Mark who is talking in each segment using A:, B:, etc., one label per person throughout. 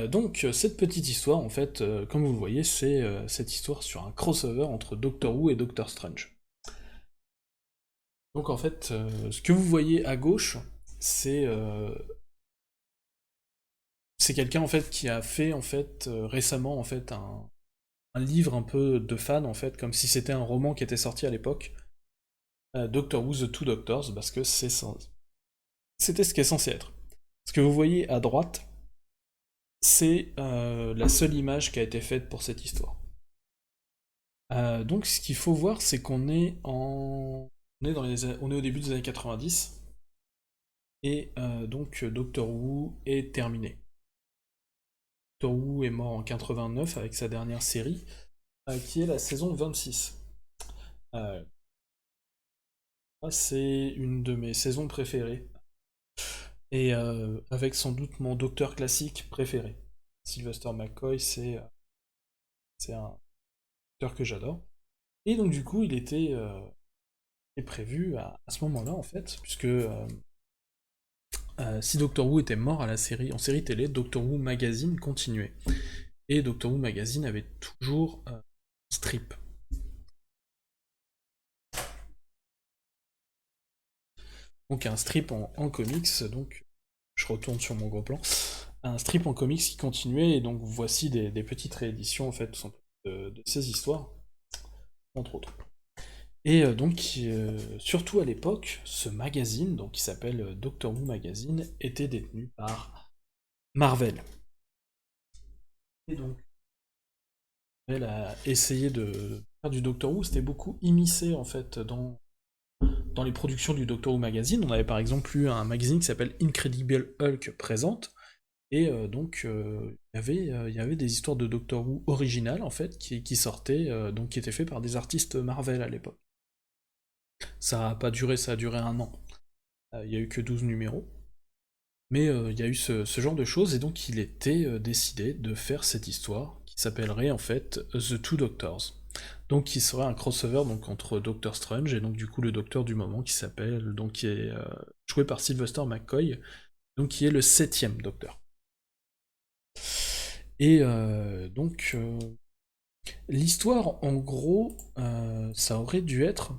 A: Donc cette petite histoire, en fait, comme vous le voyez, c'est cette histoire sur un crossover entre Doctor Who et Doctor Strange. Donc en fait, ce que vous voyez à gauche, c'est c'est quelqu'un en fait qui a fait en fait récemment en fait un livre un peu de fan en fait, comme si c'était un roman qui était sorti à l'époque, Doctor Who The Two Doctors, parce que c'était ce qui est censé être. Ce que vous voyez à droite, c'est la seule image qui a été faite pour cette histoire. Donc ce qu'il faut voir, c'est on est au début des années 90 et donc Doctor Who est terminé. Doctor Who est mort en 89 avec sa dernière série, qui est la saison 26. Euh, c'est une de mes saisons préférées et avec sans doute mon Docteur classique préféré. Sylvester McCoy, c'est un docteur que j'adore. Et donc du coup, il est prévu à ce moment-là en fait, puisque si Doctor Who était mort en série télé, Doctor Who Magazine continuait. Et Doctor Who Magazine avait toujours un strip. Donc un strip en comics, donc je retourne sur mon gros plan. Un strip en comics qui continuait, et donc voici des petites rééditions en fait, tout simplement, de ces histoires, entre autres. Et donc, surtout à l'époque, ce magazine, donc qui s'appelle Doctor Who Magazine, était détenu par Marvel. Et donc, elle a essayé de faire du Doctor Who, c'était beaucoup immiscé en fait dans les productions du Doctor Who Magazine. On avait par exemple eu un magazine qui s'appelle Incredible Hulk présente, et donc il y avait des histoires de Doctor Who originales en fait qui sortaient, donc qui étaient faites par des artistes Marvel à l'époque. Ça a pas duré, ça a duré un an. Il y a eu que 12 numéros. Mais il y a eu ce genre de choses, et donc il était décidé de faire cette histoire qui s'appellerait en fait The Two Doctors. Donc qui serait un crossover donc entre Doctor Strange et donc du coup le docteur du moment qui s'appelle, donc qui est joué par Sylvester McCoy, donc qui est le septième docteur. Et l'histoire en gros, ça aurait dû être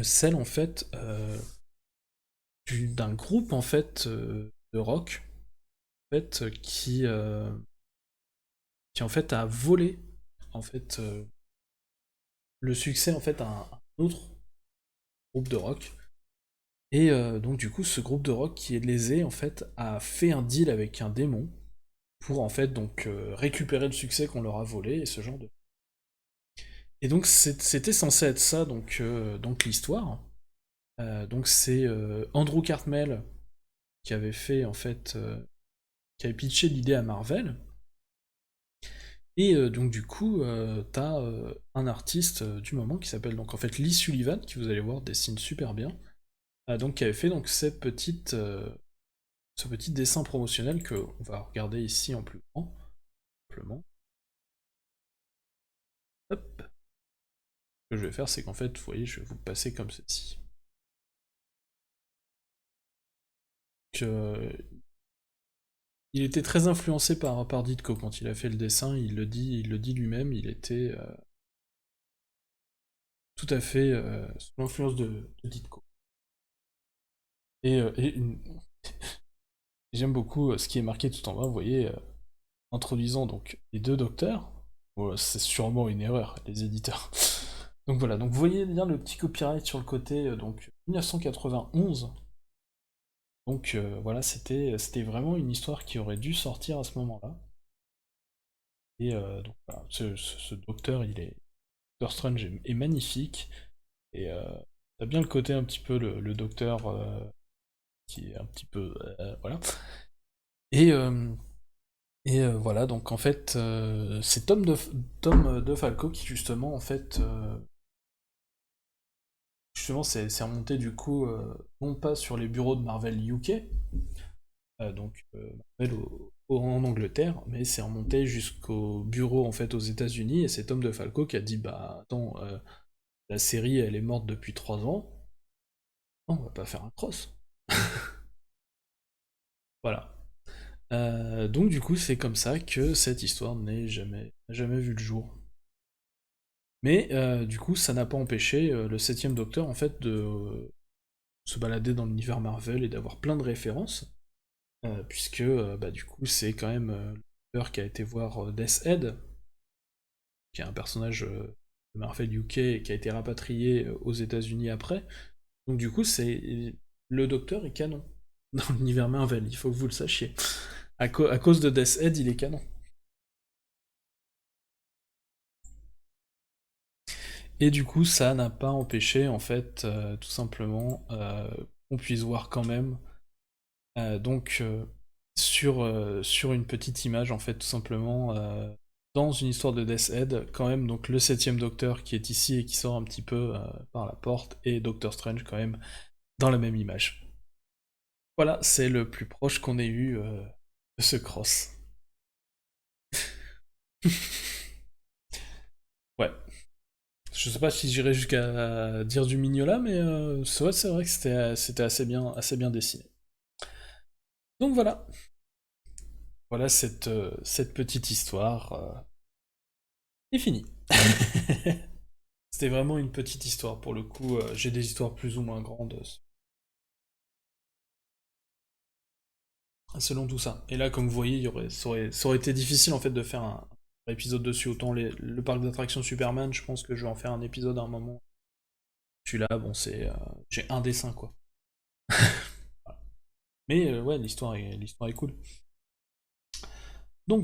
A: celle en fait d'un groupe en fait de rock en fait qui en fait a volé en fait le succès en fait à un autre groupe de rock. Et donc du coup ce groupe de rock qui est lésé en fait a fait un deal avec un démon pour en fait donc récupérer le succès qu'on leur a volé et ce genre de. Et donc c'était censé être ça donc l'histoire. Donc c'est Andrew Cartmel qui avait fait en fait qui avait pitché l'idée à Marvel. Et donc du coup, t'as un artiste du moment qui s'appelle donc en fait Lee Sullivan, qui vous allez voir dessine super bien, donc qui avait fait donc ce petit dessin promotionnel que on va regarder ici en plus grand, simplement. Hop. Ce que je vais faire, c'est qu'en fait, vous voyez, je vais vous le passer comme ceci. Que il était très influencé par Ditko quand il a fait le dessin, il le dit lui-même, il était tout à fait sous l'influence de Ditko. Et j'aime beaucoup ce qui est marqué tout en bas, vous voyez, introduisant donc les deux docteurs. Bon, c'est sûrement une erreur, les éditeurs. Donc voilà, donc vous voyez bien le petit copyright sur le côté, donc 1991. Donc voilà, c'était vraiment une histoire qui aurait dû sortir à ce moment-là. Et donc voilà, ce docteur, Doctor Strange est magnifique. Et t'as bien le côté un petit peu le docteur qui est un petit peu voilà. Et voilà, donc en fait, c'est Tom de Falco qui justement, en fait, justement, c'est remonté du coup, non pas sur les bureaux de Marvel UK, donc Marvel en Angleterre, mais c'est remonté jusqu'au bureau en fait aux États-Unis, et c'est Tom de Falco qui a dit bah attends, la série elle est morte depuis 3 ans, non, on va pas faire un cross. Voilà. Donc du coup, c'est comme ça que cette histoire n'a jamais vu le jour. Mais du coup, ça n'a pas empêché le septième Docteur en fait de se balader dans l'univers Marvel et d'avoir plein de références, puisque bah, du coup, c'est quand même le Docteur qui a été voir Deathhead, qui est un personnage de Marvel UK et qui a été rapatrié aux États-Unis après. Donc du coup, c'est le Docteur est canon dans l'univers Marvel, il faut que vous le sachiez. À cause de Deathhead, il est canon. Et du coup, ça n'a pas empêché, en fait, tout simplement, qu'on puisse voir quand même, donc, sur une petite image, en fait, tout simplement, dans une histoire de Deathhead, quand même, donc le septième Docteur qui est ici et qui sort un petit peu par la porte, et Doctor Strange, quand même, dans la même image. Voilà, c'est le plus proche qu'on ait eu de ce cross. Ouais. Je sais pas si j'irais jusqu'à dire du Mignola, mais c'est vrai que c'était assez bien dessiné. Donc voilà, voilà cette petite histoire est finie. C'était vraiment une petite histoire pour le coup. J'ai des histoires plus ou moins grandes selon tout ça. Et là, comme vous voyez, ça aurait été difficile en fait de faire un épisode dessus. Autant le parc d'attractions Superman, je pense que je vais en faire un épisode à un moment. Celui-là, bon, j'ai un dessin quoi. Mais ouais, l'histoire est cool.